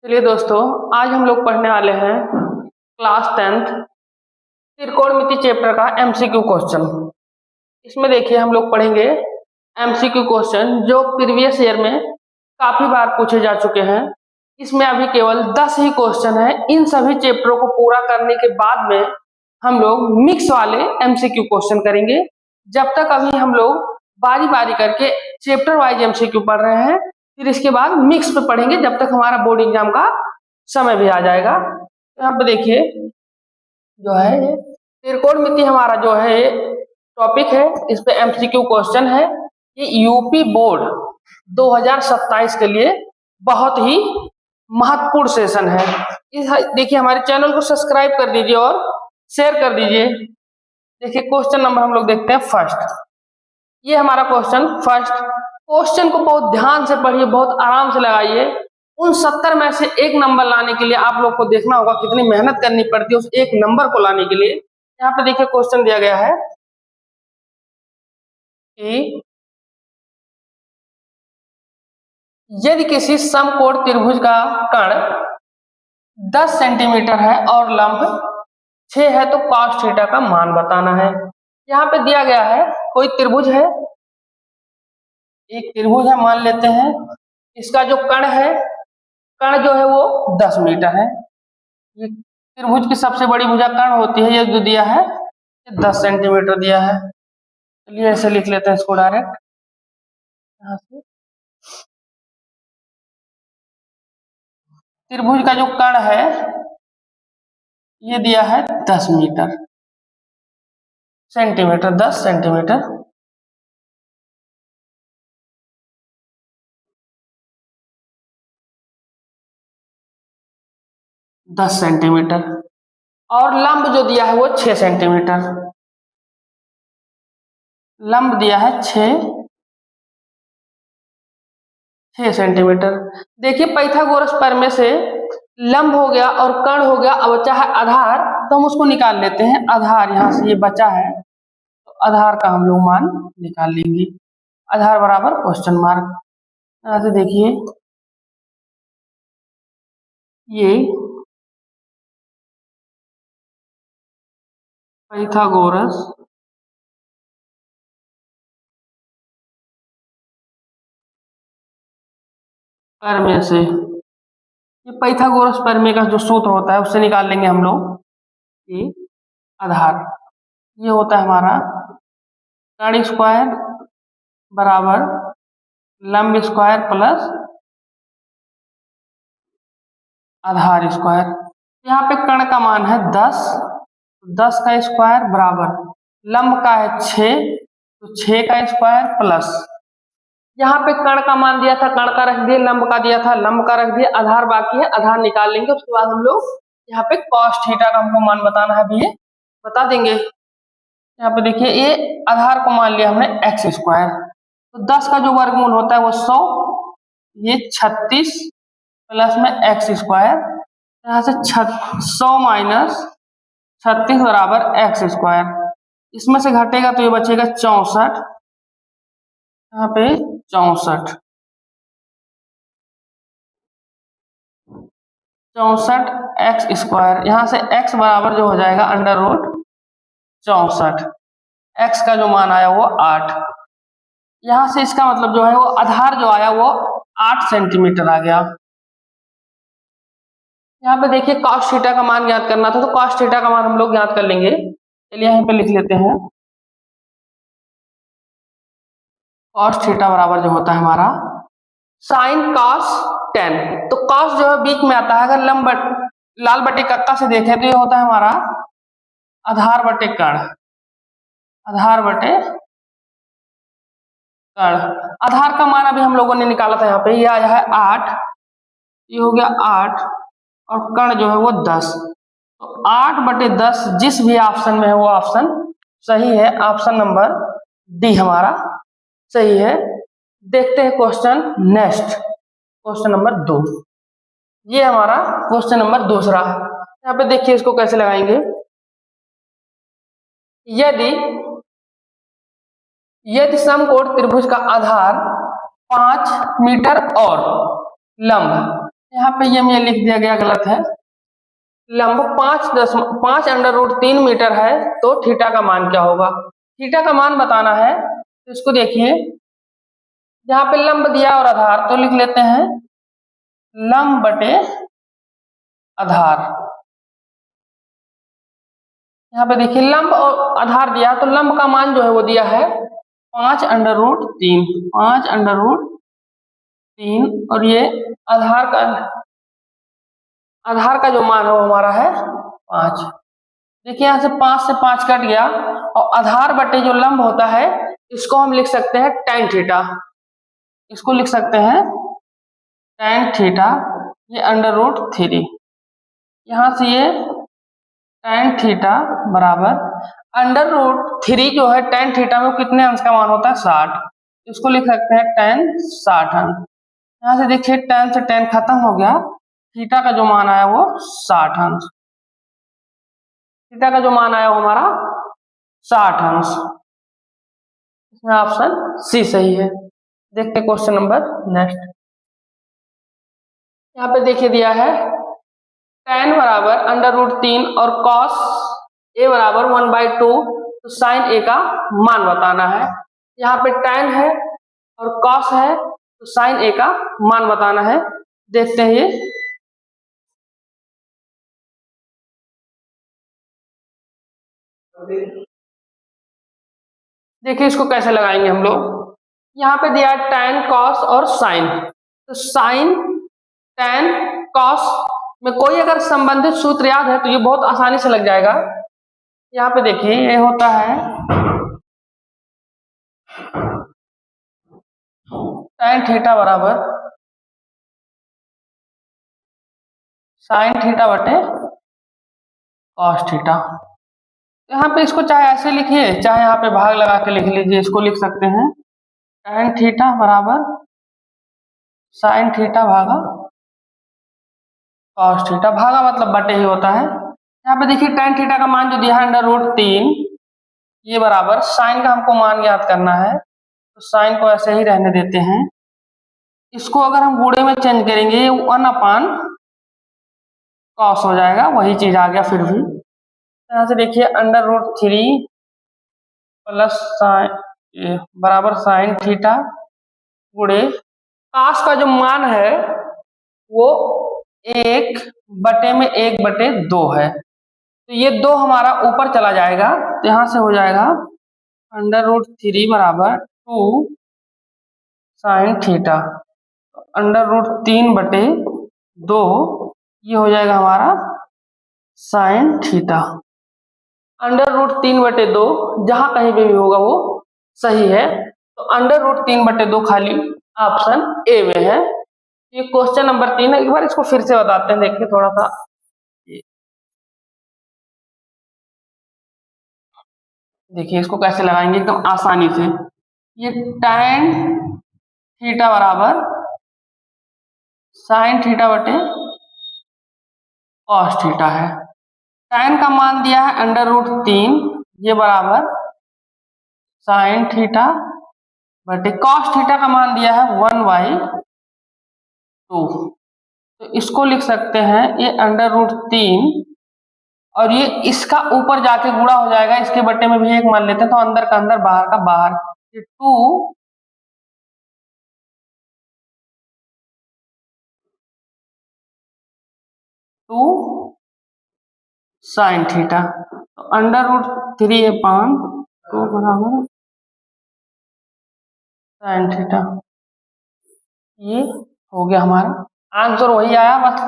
चलिए दोस्तों, आज हम लोग पढ़ने वाले हैं क्लास 10th त्रिकोणमिति चैप्टर का एमसीक्यू क्वेश्चन। इसमें देखिए हम लोग पढ़ेंगे एमसीक्यू क्वेश्चन जो प्रीवियस ईयर में काफी बार पूछे जा चुके हैं। इसमें अभी केवल 10 ही क्वेश्चन है। इन सभी चैप्टरों को पूरा करने के बाद में हम लोग मिक्स वाले एमसीक्यू क्वेश्चन करेंगे। जब तक अभी हम लोग बारी बारी करके चैप्टर वाइज एमसीक्यू पढ़ रहे हैं, फिर इसके बाद मिक्स पे पढ़ेंगे जब तक हमारा बोर्ड एग्जाम का समय भी आ जाएगा। यहाँ पे देखिए जो है त्रिकोणमिति हमारा जो है टॉपिक है, इस पे एमसीक्यू क्वेश्चन है। ये यूपी बोर्ड 2027 के लिए बहुत ही महत्वपूर्ण सेशन है। देखिए हमारे चैनल को सब्सक्राइब कर दीजिए और शेयर कर दीजिए। देखिए क्वेश्चन नंबर हम लोग देखते हैं फर्स्ट। ये हमारा क्वेश्चन फर्स्ट। क्वेश्चन को बहुत ध्यान से पढ़िए, बहुत आराम से लगाइए। उन 70 में से एक नंबर लाने के लिए आप लोग को देखना होगा कितनी मेहनत करनी पड़ती है उस एक नंबर को लाने के लिए। यहाँ पे देखिए क्वेश्चन दिया गया है कि यदि किसी समकोण त्रिभुज का कर्ण 10 सेंटीमीटर है और लंब 6 है तो cos थीटा का मान बताना है। यहाँ पे दिया गया है कोई त्रिभुज है, एक त्रिभुज है मान लेते हैं। इसका जो कर्ण है, कर्ण जो है वो 10 मीटर है। ये त्रिभुज की सबसे बड़ी भुजा कर्ण होती है। ये जो दिया है 10 सेंटीमीटर दिया है। चलिए ऐसे लिख लेते हैं इसको डायरेक्ट यहाँ से। त्रिभुज का जो कर्ण है ये दिया है 10 मीटर सेंटीमीटर, 10 सेंटीमीटर। और लंब जो दिया है वो 6 सेंटीमीटर। लंब दिया है 6 सेंटीमीटर। देखिए पाइथागोरस प्रमेय से लंब हो गया और कर्ण हो गया, अब बचा है आधार, तो हम उसको निकाल लेते हैं। आधार यहाँ से ये बचा है तो आधार का हम लोग मान निकाल लेंगे। आधार बराबर क्वेश्चन मार्क। यहाँ से देखिए ये पाइथागोरस प्रमेय से, ये पाइथागोरस प्रमेय का जो सूत्र होता है उससे निकाल लेंगे हम लोग ये आधार। ये होता है हमारा कर्ण स्क्वायर बराबर लंब स्क्वायर प्लस आधार स्क्वायर। यहाँ पे कर्ण का मान है 10, 10 का स्क्वायर बराबर लंब का है 6, तो 6 का स्क्वायर प्लस यहाँ पे कर्ण का मान दिया था, कर्ण का रख दिए, लंब का दिया था, लंब का रख दिए, आधार बाकी है, आधार निकाल लेंगे। उसके बाद हम लोग यहाँ पे cos थीटा का हमको मान बताना है, भी ये बता देंगे। यहाँ पे देखिए ये आधार को मान लिया हमने x स्क्वायर, तो 10 का जो वर्गमूल होता है वो 100, ये 36 प्लस में x स्क्वायर, यहाँ से 100 माइनस 36 बराबर x स्क्वायर। इसमें से घटेगा तो ये बचेगा 64, यहाँ पे 64 x स्क्वायर। यहाँ से x बराबर जो हो जाएगा अंडर रूट 64। x का जो मान आया वो 8। यहाँ से इसका मतलब जो है वो आधार जो आया वो 8 सेंटीमीटर आ गया। यहाँ पे देखिए cos थीटा का मान ज्ञात करना था, तो cos थीटा का मान हम लोग ज्ञात कर लेंगे। चलिए यहाँ पे लिख लेते हैं cos थीटा बराबर जो होता है हमारा sin cos 10। तो cos जो है बीच में आता है। अगर लंब लाल बटे कक्का से देखें तो ये होता है हमारा आधार बटे कर्ण, आधार बटे कर्ण। आधार का मान अभी हम लोगों ने निकाला था, यहाँ पे ये आया है 8, ये हो गया 8 और कर्ण जो है वो 10, तो 8 बटे 10 जिस भी ऑप्शन में है वो ऑप्शन सही है। ऑप्शन नंबर डी हमारा सही है। देखते हैं क्वेश्चन नेक्स्ट, क्वेश्चन नंबर 2। ये हमारा क्वेश्चन नंबर दूसरा। यहाँ पे देखिए इसको कैसे लगाएंगे। यदि समकोण त्रिभुज का आधार 5 मीटर और लंब, यहाँ पे ये मुझे लिख दिया गया, गलत है। लंब 5√3 मीटर है तो थीटा का मान क्या होगा? थीटा का मान बताना है तो इसको देखिए, यहाँ पे लंब दिया और आधार, तो लिख लेते हैं लंब बटे आधार। यहाँ पे देखिए लंब और आधार दिया, तो लंब का मान जो है वो दिया है 5√3, 5√3, और ये आधार का जो मान है वो हमारा है 5। देखिए यहाँ से 5 से 5 कट गया, और आधार बटे जो लंब होता है इसको हम लिख सकते हैं tan थीटा। इसको लिख सकते हैं tan थीटा, ये √3। यहाँ से ये tan थीटा बराबर √3 जो है tan थीटा में कितने अंश का मान होता है? 60। इसको लिख सकते हैं tan 60 अंश। यहाँ से देखिए tan से tan खत्म हो गया, थीटा का जो मान आया वो 60 अंश। थीटा का जो मान आया वो हमारा 60 अंश। इसमें ऑप्शन सी सही है। देखते क्वेश्चन नंबर नेक्स्ट। यहाँ पे देखिए दिया है tan बराबर √3 और cos a बराबर 1/2, तो sin a का मान बताना है। यहाँ पे tan है और cos है, तो sin a का मान बताना है। देखते हैं ये। देखिए इसको कैसे लगाएंगे हम लोग। यहाँ पे दिया है tan, cos और sin, तो sin, tan, cos में कोई अगर संबंधित सूत्र याद है तो ये बहुत आसानी से लग जाएगा। यहाँ पे देखिए ये होता है tan थीटा बराबर sin थीटा बटे cos थीटा। यहाँ पे इसको चाहे ऐसे लिखिए, चाहे यहाँ पे भाग लगा के लिख लीजिए। इसको लिख सकते हैं tan थीटा बराबर sin थीटा भागा cos थीटा। भागा मतलब बटे ही होता है। यहाँ पे देखिए tan थीटा का मान जो दिया है √3, ये बराबर sin का हमको मान ज्ञात करना है, तो sin को ऐसे ही रहने देते हैं। इसको अगर हम गुणे में चेंज करेंगे 1/cos हो जाएगा, वही चीज आ गया फिर भी। यहाँ से देखिए √3 प्लस बराबर sin थीटा गुणे cos का जो मान है वो 1/1/2 है, तो ये 2 हमारा ऊपर चला जाएगा, तो यहाँ से हो जाएगा √3 बराबर 2 sin थीटा, √3/2 ये हो जाएगा हमारा sin थीटा। √3/2 जहां कहीं पे भी होगा वो सही है, तो √3/2 खाली ऑप्शन ए में है। ये क्वेश्चन नंबर 3 है। एक बार इसको फिर से बताते हैं, देखिए थोड़ा सा। देखिए इसको कैसे लगाएंगे एकदम आसानी से। ये tan थीटा बराबर sin थीटा बटे cos थीटा है। tan का मान दिया है √3, ये बराबर sin थीटा बटे cos थीटा का मान दिया है 1/2, तो इसको लिख सकते हैं ये √3, और ये इसका ऊपर जाके गुणा हो जाएगा, इसके बटे में भी 1 मान लेते हैं, तो अंदर का अंदर बाहर का बाहर, ये 2 sin थीटा, तो √3 है 5, तो बराबर sin थीटा। ये हो गया हमारा आंसर, वही आया, बस